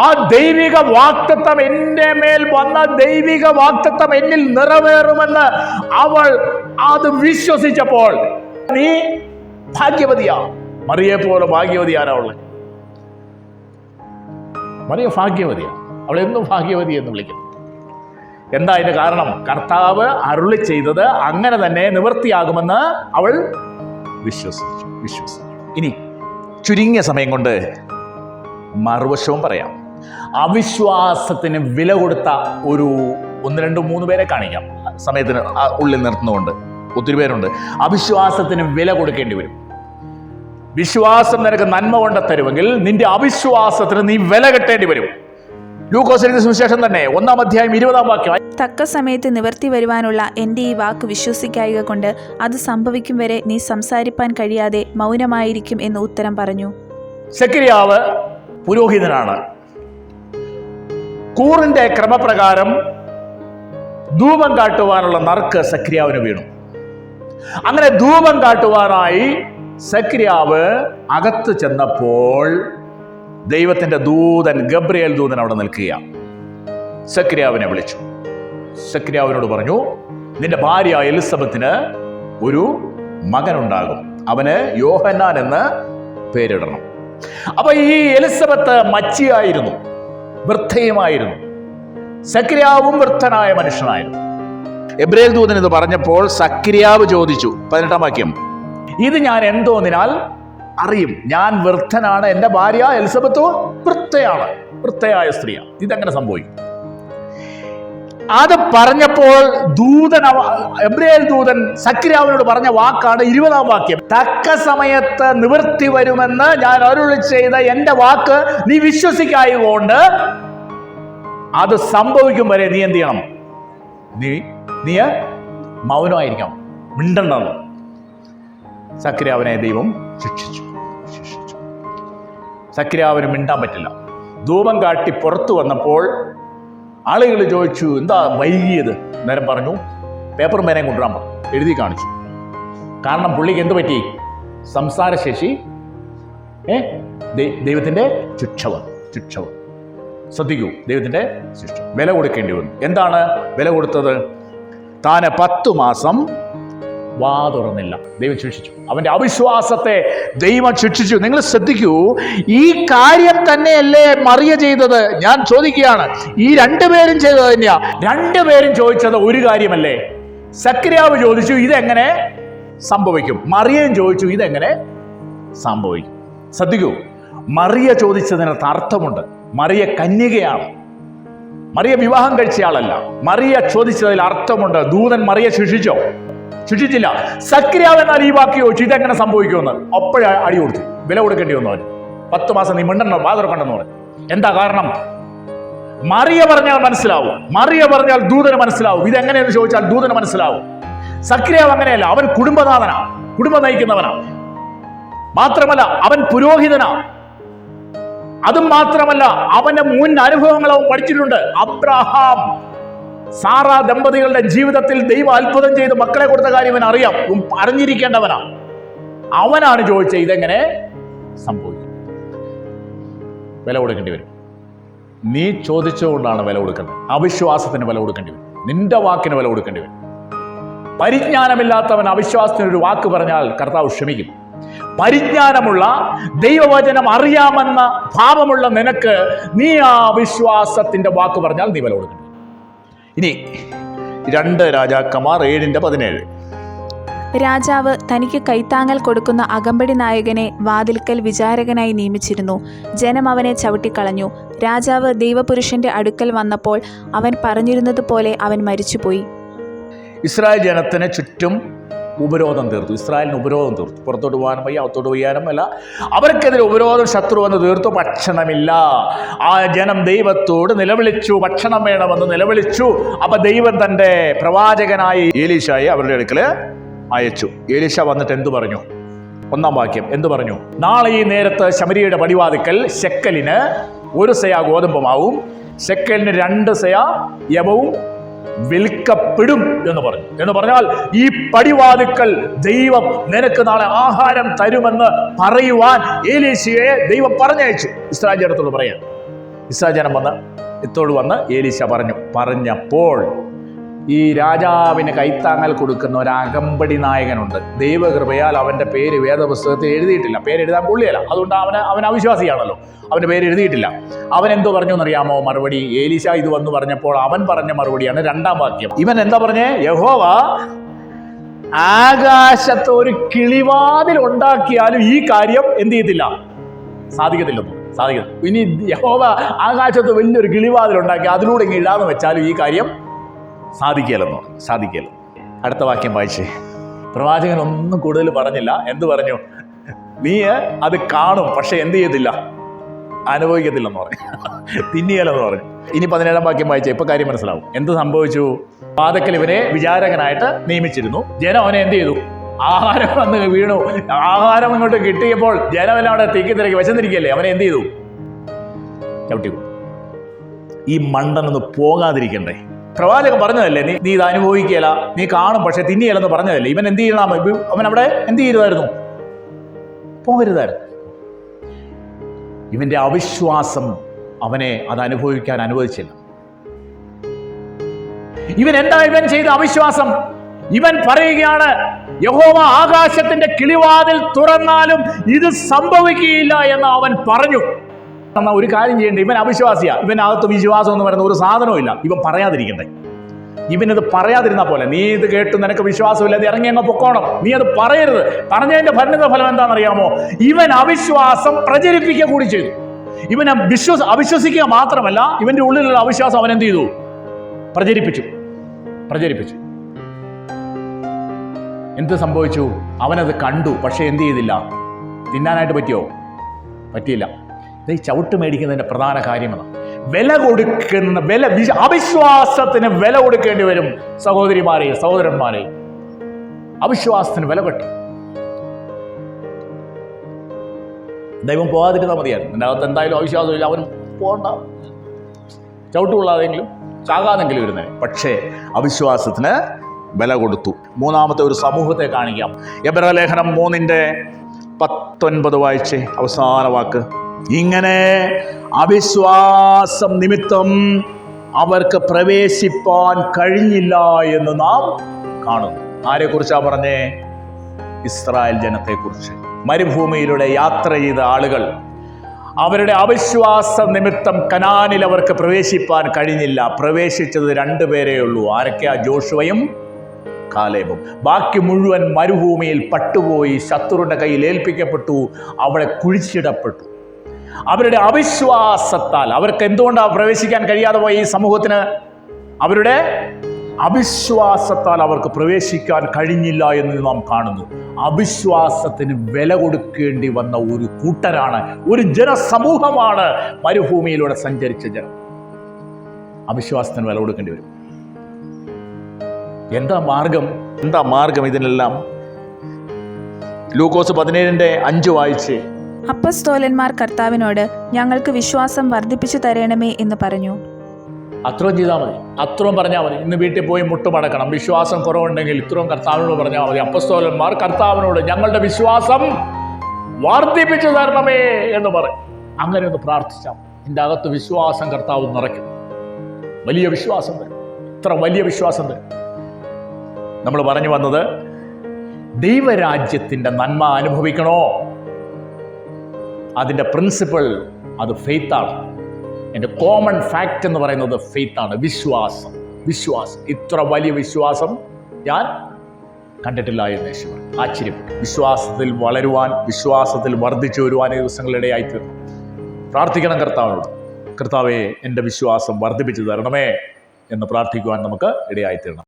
ആ ദൈവിക വാഗ്ദത്തം എന്റെ മേൽ വന്ന ദൈവിക വാഗ്ദത്തം എന്നിൽ നിറവേറുമെന്ന് അവൾ അത് വിശ്വസിച്ചപ്പോൾ, നീ ഭാഗ്യവതിയാ. മറിയെ പോലെ ഭാഗ്യവതി ആരാ ഉള്ളത്? മറിയ ഭാഗ്യവതിയാണ്. അവളെന്നും ഭാഗ്യവതി എന്ന് വിളിക്കുന്നു. എന്താ അതിന്റെ കാരണം? കർത്താവ് അരുളി ചെയ്തത് അങ്ങനെ തന്നെ നിവൃത്തിയാകുമെന്ന് അവൾ വിശ്വസിച്ചു. ഇനി ചുരുങ്ങിയ സമയം കൊണ്ട് മറുവശവും പറയാം. അവിശ്വാസത്തിന് വില കൊടുത്ത ഒരു 1, 2, 3 പേരെ കാണിക്കാം. സമയത്തിന് ഉള്ളിൽ നിർത്തുന്നുകൊണ്ട് ഒത്തിരി പേരുണ്ട്. അവിശ്വാസത്തിന് വില കൊടുക്കേണ്ടി വരും. വിശ്വാസം നിനക്ക് നന്മ കൊണ്ട് തരുമെങ്കിൽ നിന്റെ അവിശ്വാസത്തിന് നീ വില കെട്ടേണ്ടി വരും. ലൂക്കോസിന്റെ സുവിശേഷം തന്നെ 1-ാം അധ്യായം 20-ാം വാക്യം. തക്ക സമയത്ത് നിവർത്തി വരുവാനുള്ള എൻ്റെ ഈ വാക്ക് വിശ്വസിക്കായക കൊണ്ട് അത് സംഭവിക്കും വരെ നീ സംസാരിപ്പാൻ കഴിയാതെ മൗനമായിരിക്കും എന്ന് ഉത്തരം പറഞ്ഞു. സെക്കരിയാവ് പുരോഹിതനാണ്. കൂറിന്റെ ക്രമപ്രകാരം ധൂപം കാട്ടുവാനുള്ള നറുക്ക് സെക്കരിയാവിന് വീണു. അങ്ങനെ ധൂപം കാട്ടുവാനായി സെക്കരിയാവ് അകത്ത് ചെന്നപ്പോൾ ദൈവത്തിന്റെ ദൂതൻ ഗബ്രിയേൽ ദൂതൻ അവിടെ നിൽക്കുക. സെക്കരിയാവിനെ വിളിച്ചു. സെക്കരിയാവിനോട് പറഞ്ഞു, നിന്റെ ഭാര്യ എലിസബത്തിന് ഒരു മകനുണ്ടാകും, അവന് യോഹന്നാൻ എന്ന് പേരിടണം. അപ്പൊ ഈ എലിസബത്ത് മച്ചിയായിരുന്നു, വൃദ്ധയുമായിരുന്നു. സെക്കരിയാവും വൃദ്ധനായ മനുഷ്യനായിരുന്നു. ഗബ്രിയേൽ ദൂതൻ ഇത് പറഞ്ഞപ്പോൾ സെക്കരിയാവ് ചോദിച്ചു, 18-ാം വാക്യം, ഇത് ഞാൻ എന്തോന്നിനാൽ അറിയും, ഞാൻ വൃദ്ധനാണ്, എൻ്റെ ഭാര്യ എലിസബത്ത് വൃദ്ധയാണ്, വൃദ്ധയായ സ്ത്രീയാണ്. ഇതെങ്ങനെ സംഭവിക്കും? അത് പറഞ്ഞപ്പോൾ എബ്രയേൽ ദൂതൻ സക്രിയാവിനോട് പറഞ്ഞ വാക്കാണ് 20-ാം വാക്യം. തക്ക സമയത്ത് നിവൃത്തി വരുമെന്ന് ഞാൻ അരുളി ചെയ്ത എൻ്റെ വാക്ക് നീ വിശ്വസിക്കായതുകൊണ്ട് അത് സംഭവിക്കും വരെ നീ എന്ത് ചെയ്യണം? നീ മൗനമായിരിക്കണം, മിണ്ടണ്ടെന്ന്. സക്രിയാവിനെ ദൈവം ശിക്ഷിച്ചു. സക്രിയാവിന് മിണ്ടാൻ പറ്റില്ല. ധൂപം കാട്ടി പുറത്തു വന്നപ്പോൾ ആളുകൾ ചോദിച്ചു, എന്താ വൈകിയത്? നേരം പറഞ്ഞു, പേപ്പറും പേനയും കൊണ്ടുവരാൻ പറഞ്ഞു. എഴുതി കാണിച്ചു. കാരണം പുള്ളിക്ക് എന്ത് പറ്റി? സംസാരശേഷി ദൈവത്തിൻ്റെ ശിക്ഷ. ശ്രദ്ധിക്കൂ, ദൈവത്തിൻ്റെ ശിക്ഷ. വില കൊടുക്കേണ്ടി വന്നു. എന്താണ് വില കൊടുത്തത്? താന് 10 മാസം വാ തുറന്നില്ല. ദൈവം ശിക്ഷിച്ചു. അവന്റെ അവിശ്വാസത്തെ ദൈവം ശിക്ഷിച്ചു. നിങ്ങൾ ശ്രദ്ധിക്കൂ, ഈ കാര്യം തന്നെയല്ലേ മറിയ ചെയ്തത്? ഞാൻ ചോദിക്കുകയാണ്, ഈ രണ്ടുപേരും ചെയ്തത് തന്നെയാ. രണ്ടുപേരും ചോദിച്ചത് ഒരു കാര്യമല്ലേ? സക്രിയാവ് ചോദിച്ചു ഇതെങ്ങനെ സംഭവിക്കും, മറിയയും ചോദിച്ചു ഇതെങ്ങനെ സംഭവിക്കും. ശ്രദ്ധിക്കൂ, മറിയ ചോദിച്ചതിനകത്ത് അർത്ഥമുണ്ട്. മറിയ കന്യകയാണ്, മറിയ വിവാഹം കഴിച്ചയാളല്ല. മറിയ ചോദിച്ചതിൽ അർത്ഥമുണ്ട്. ദൂതൻ മറിയ ശിക്ഷിച്ചില്ല. സക്രിയാവ് എന്നാൽ ഈ വാക്ക് ചോദിച്ചു ഇതെങ്ങനെ സംഭവിക്കുമെന്ന്. അപ്പോഴേ അടി കൊടുത്തു, വില കൊടുക്കേണ്ടി വന്നു. അവന് 10 മാസം നീ മിണ്ടണോ, വാതുറക്കണ്ടെന്ന് പറഞ്ഞു. എന്താ കാരണം? മറിയ പറഞ്ഞാൽ മനസ്സിലാവും, മറിയ പറഞ്ഞാൽ ദൂതന് മനസ്സിലാവും. ഇതെങ്ങനെയെന്ന് ചോദിച്ചാൽ ദൂതന് മനസ്സിലാവും. സക്രിയാവ് അങ്ങനെയല്ല, അവൻ കുടുംബനാഥനാ, കുടുംബം നയിക്കുന്നവനാ. മാത്രമല്ല അവൻ പുരോഹിതനാ. അതും മാത്രമല്ല അവന്റെ മുൻ അനുഭവങ്ങൾ അവൻ പഠിച്ചിട്ടുണ്ട്. അബ്രഹാം സാറ ദമ്പതികളുടെ ജീവിതത്തിൽ ദൈവം അത്ഭുതം ചെയ്ത് മക്കളെ കൊടുത്ത കാര്യം അവൻ അറിയാം, അറിഞ്ഞിരിക്കേണ്ടവനാ. അവനാണ് ചോദിച്ചത് ഇതെങ്ങനെ സംഭവിക്കും. വില കൊടുക്കേണ്ടി വരും. നീ ചോദിച്ചുകൊണ്ടാണ് വില കൊടുക്കേണ്ടത്. അവിശ്വാസത്തിന് വില കൊടുക്കേണ്ടി വരും. നിന്റെ വാക്കിന് വില കൊടുക്കേണ്ടി വരും. പരിജ്ഞാനമില്ലാത്തവൻ അവിശ്വാസത്തിന് ഒരു വാക്ക് പറഞ്ഞാൽ കർത്താവ് ക്ഷമിക്കും. പരിജ്ഞാനമുള്ള ദൈവവചനം അറിയാമെന്ന ഭാവമുള്ള നിനക്ക് നീ ആ വിശ്വാസത്തിന്റെ വാക്ക് പറഞ്ഞാൽ നീ വില കൊടുക്കണം. ഇനി 2 രാജാക്കന്മാർ 7:17. രാജാവ് തനിക്ക് കൈത്താങ്ങൽ കൊടുക്കുന്ന അകമ്പടി നായകനെ വാതിൽക്കൽ വിചാരകനായി നിയമിച്ചിരുന്നു. ജനം അവനെ ചവിട്ടിക്കളഞ്ഞു. രാജാവ് ദൈവപുരുഷന്റെ അടുക്കൽ വന്നപ്പോൾ അവൻ പറഞ്ഞിരുന്നത് പോലെ അവൻ മരിച്ചുപോയി. ഇസ്രായേൽ ജനത്തിന് ചുറ്റും ഉപരോധം തീർത്തു. ഇസ്രായേലിന് ഉപരോധം തീർത്തു. പുറത്തോട്ട് പോകാനും വയ്യ, അകത്തോട്ട് പോകാനും അല്ല. അവർക്കെതിരെ ഉപരോധം ശത്രു വന്ന് തീർത്തു. ഭക്ഷണമില്ല. ആ ജനം ദൈവത്തോട് നിലവിളിച്ചു, ഭക്ഷണം വേണമെന്ന് നിലവിളിച്ചു. അപ്പൊ ദൈവം തന്റെ പ്രവാചകനായ ഏലീശായെ അവരുടെ അടുക്കൽ അയച്ചു. ഏലീശ വന്നിട്ട് എന്തു പറഞ്ഞു? 1-ാം വാക്യം എന്തു പറഞ്ഞു? നാളെ ഈ നേരത്ത് ശമരിയയുടെ പടിവാതിക്കൽ ശെക്കലിന് 1 സെയ ഗോതമ്പുമാവും ശെക്കലിന് 2 സെയ യവവും വിൽക്കപ്പെടും എന്ന് പറഞ്ഞു. എന്ന് പറഞ്ഞാൽ ഈ പടിവാതിക്കൽ ദൈവം നിനക്ക് നാളെ ആഹാരം തരുമെന്ന് പറയുവാൻ ഏലീശയെ ദൈവം പറഞ്ഞയച്ചു. ഇസ്രായേൽ ജനത്തോട് പറയാൻ. ഇസ്രായേൽ ജനം വന്ന് ഏലീശ പറഞ്ഞപ്പോൾ ഈ രാജാവിന് കൈത്താങ്ങൽ കൊടുക്കുന്ന ഒരു അകമ്പടി നായകനുണ്ട്. ദൈവകൃപയാൽ അവന്റെ പേര് വേദപുസ്തകത്തിൽ എഴുതിയിട്ടില്ല. പേരെഴുതാൻ കൊള്ളിയല്ല, അതുകൊണ്ട് അവൻ അവിശ്വാസിയാണല്ലോ. അവന്റെ പേര് എഴുതിയിട്ടില്ല. അവൻ എന്തോ പറഞ്ഞു എന്നറിയാമോ? മറുപടി. ഏലീശ ഇത് വന്ന് പറഞ്ഞപ്പോൾ അവൻ പറഞ്ഞ മറുപടിയാണ് 2-ാം വാക്യം. ഇവൻ എന്താ പറഞ്ഞേ? യഹോവ ആകാശത്ത് ഒരു കിളിവാതിൽ ഉണ്ടാക്കിയാലും ഈ കാര്യം എന്ത് ചെയ്യത്തില്ല, സാധിക്കത്തില്ലെന്നു. ഇനി യഹോവ ആകാശത്ത് വലിയൊരു കിളിവാതിൽ ഉണ്ടാക്കി അതിലൂടെ ഇങ്ങനെ ഇടാന്ന് വെച്ചാലും ഈ കാര്യം സാധിക്കില്ല. അടുത്ത വാക്യം വായിച്ചേ. പ്രവാചകൻ ഒന്നും കൂടുതൽ പറഞ്ഞില്ല. എന്ത് പറഞ്ഞു? നീ അത് കാണും, പക്ഷെ എന്ത് ചെയ്യത്തില്ല, അനുഭവിക്കത്തില്ലെന്ന് പറഞ്ഞു, തിന്നിയല്ലെന്ന് പറഞ്ഞു. ഇനി 17-ാം വാക്യം വായിച്ചേ. ഇപ്പൊ കാര്യം മനസ്സിലാവും. എന്ത് സംഭവിച്ചു? വാതിക്കൽ ഇവനെ വിചാരകനായിട്ട് നിയമിച്ചിരുന്നു. ജനം അവനെ എന്ത് ചെയ്തു? ആഹാരം വന്ന് വീണു. ആഹാരം ഇങ്ങോട്ട് കിട്ടിയപ്പോൾ ജനമെല്ലാം അവിടെ തിരക്കി വിശന്നിരിക്കല്ലേ, അവനെ എന്ത് ചെയ്തു? ചവിട്ടി. ഈ മണ്ടനൊന്ന് പോകാതിരിക്കണ്ടേ? പ്രവാചകൻ പറഞ്ഞതല്ലേ, നീ ഇത് അനുഭവിക്കുകയില്ല, നീ കാണും പക്ഷെ തിന്നിയല്ലെന്ന് പറഞ്ഞതല്ലേ. ഇവൻ എന്ത് ചെയ്യണം? അവൻ അവിടെ എന്ത് ചെയ്തായിരുന്നു? പോകരുതായിരുന്നു. ഇവന്റെ അവിശ്വാസം അവനെ അത് അനുഭവിക്കാൻ അനുവദിച്ചില്ല. ഇവൻ ചെയ്ത അവിശ്വാസം? ഇവൻ പറയുകയാണ്, യഹോവ ആകാശത്തിന്റെ കിളിവാതിൽ തുറന്നാലും ഇത് സംഭവിക്കുകയില്ല എന്ന് അവൻ പറഞ്ഞു. ഒരു കാര്യം ചെയ്യണ്ടേ? ഇവൻ അവിശ്വാസിയാ. ഇവനകത്ത് വിശ്വാസം എന്ന് പറയുന്ന ഒരു സാധനവും ഇല്ല. ഇവൻ പറയാതിരിക്കണ്ടേ? ഇവനത് പറയാതിരുന്ന പോലെ, നീ ഇത് കേട്ടു നിനക്ക് വിശ്വാസമില്ല, നീ ഇറങ്ങി അങ്ങ് പൊക്കോണം, നീ അത് പറയരുത്. പറഞ്ഞതിന്റെ പരിണിത ഫലം എന്താണെന്നറിയാമോ? ഇവൻ അവിശ്വാസം പ്രചരിപ്പിക്കുക കൂടി ചെയ്തു. ഇവൻ അവിശ്വസിക്കുക മാത്രമല്ല, ഇവന്റെ ഉള്ളിലുള്ള അവിശ്വാസം അവൻ എന്ത് ചെയ്തു? പ്രചരിപ്പിച്ചു. എന്ത് സംഭവിച്ചു? അവനത് കണ്ടു, പക്ഷെ എന്ത് ചെയ്തില്ല? തിന്നാനായിട്ട് പറ്റിയില്ല. ഇത് ചവിട്ട് മേടിക്കുന്നതിന്റെ പ്രധാന കാര്യമാണ്. അവിശ്വാസത്തിന് വില കൊടുക്കേണ്ടി വരും സഹോദരിമാരെ, സഹോദരന്മാരെ. അവിശ്വാസത്തിന് വില കെട്ടി. ദൈവം പോകാതിരുന്നാൽ മതിയായിരുന്നു. എൻ്റെ അകത്ത് എന്തായാലും അവിശ്വാസമില്ല, അവൻ പോകണ്ട, ചവിട്ടുകൊള്ളാതെങ്കിലും ചാകാതെങ്കിലും ഇരുന്നേ. പക്ഷേ അവിശ്വാസത്തിന് വില കൊടുത്തു. മൂന്നാമത്തെ ഒരു സമൂഹത്തെ കാണിക്കാം. എബ്രായ ലേഖനം 3:19 വായിച്ചേ, അവസാന വാക്ക്. ഇങ്ങനെ അവിശ്വാസം നിമിത്തം അവർക്ക് പ്രവേശിപ്പാൻ കഴിഞ്ഞില്ല എന്ന് നാം കാണുന്നു. ആരെക്കുറിച്ചാ പറഞ്ഞേ? ഇസ്രായേൽ ജനത്തെക്കുറിച്ച്. മരുഭൂമിയിലൂടെ യാത്ര ചെയ്ത ആളുകൾ, അവരുടെ അവിശ്വാസ നിമിത്തം കനാനിൽ അവർക്ക് പ്രവേശിപ്പാൻ കഴിഞ്ഞില്ല. പ്രവേശിച്ചത് 2 പേരേ ഉള്ളൂ. ആരൊക്കെയാ? ജോഷുവയും കാലേബും. ബാക്കി മുഴുവൻ മരുഭൂമിയിൽ പട്ടുപോയി, ശത്രുവിന്റെ കയ്യിൽ ഏൽപ്പിക്കപ്പെട്ടു, അവിടെ കുഴിച്ചിടപ്പെട്ടു. അവരുടെ അവിശ്വാസത്താൽ അവർക്ക് എന്തുകൊണ്ടാണ് പ്രവേശിക്കാൻ കഴിയാതെ പോയ ഈ സമൂഹത്തിന്? അവരുടെ അവിശ്വാസത്താൽ അവർക്ക് പ്രവേശിക്കാൻ കഴിഞ്ഞില്ല എന്ന് നാം കാണുന്നു. അവിശ്വാസത്തിന് വില കൊടുക്കേണ്ടി വന്ന ഒരു കൂട്ടരാണ്, ഒരു ജനസമൂഹമാണ് മരുഭൂമിയിലൂടെ സഞ്ചരിച്ച ജനം. അവിശ്വാസത്തിന് വില കൊടുക്കേണ്ടി വരും. എന്താ മാർഗം ഇതിനെല്ലാം? ലൂക്കോസ് 17:5 വായിച്ചേ. അപ്പസ്തോലന്മാർ കർത്താവിനോട്, ഞങ്ങൾക്ക് വിശ്വാസം വർദ്ധിപ്പിച്ചു തരണമേ എന്ന് പറഞ്ഞു. അത്രയും ചെയ്താൽ മതി, അത്രയും പറഞ്ഞാൽ മതി. ഇന്ന് വീട്ടിൽ പോയി മുട്ടുമടക്കണം. വിശ്വാസം കുറവുണ്ടെങ്കിൽ ഇത്രയും കർത്താവിനോട് പറഞ്ഞാൽ മതി. അപ്പസ്തോലന്മാർ കർത്താവിനോട്, ഞങ്ങളുടെ വിശ്വാസം വർദ്ധിപ്പിച്ചു തരണമേ എന്ന് പറയും. അങ്ങനെ ഒന്ന് പ്രാർത്ഥിച്ചാൽ എൻ്റെ അകത്ത് വിശ്വാസം കർത്താവ് നിറയ്ക്കും. വലിയ വിശ്വാസം തരും, ഇത്ര വലിയ വിശ്വാസം തരും. നമ്മൾ പറഞ്ഞു വന്നത്, ദൈവരാജ്യത്തിൻ്റെ നന്മ അനുഭവിക്കണോ? അതിൻ്റെ പ്രിൻസിപ്പിൾ അത് ഫെയ്ത്താണ്. എൻ്റെ കോമൺ ഫാക്റ്റ് എന്ന് പറയുന്നത് ഫെയ്ത്താണ്, വിശ്വാസം. ഇത്ര വലിയ വിശ്വാസം ഞാൻ കണ്ടിട്ടില്ല എന്ന് യേശു ആശ്ചര്യപ്പെട്ടു. വിശ്വാസത്തിൽ വളരുവാൻ, വിശ്വാസത്തിൽ വർദ്ധിച്ചു വരുവാൻ ഈ ദിവസങ്ങളിടയായിത്തീർന്നു. പ്രാർത്ഥിക്കണം കർത്താവിനോട്, കർത്താവേ എൻ്റെ വിശ്വാസം വർദ്ധിപ്പിച്ചു തരണമേ എന്ന് പ്രാർത്ഥിക്കുവാൻ നമുക്ക് ഇടയായിത്തീരണം.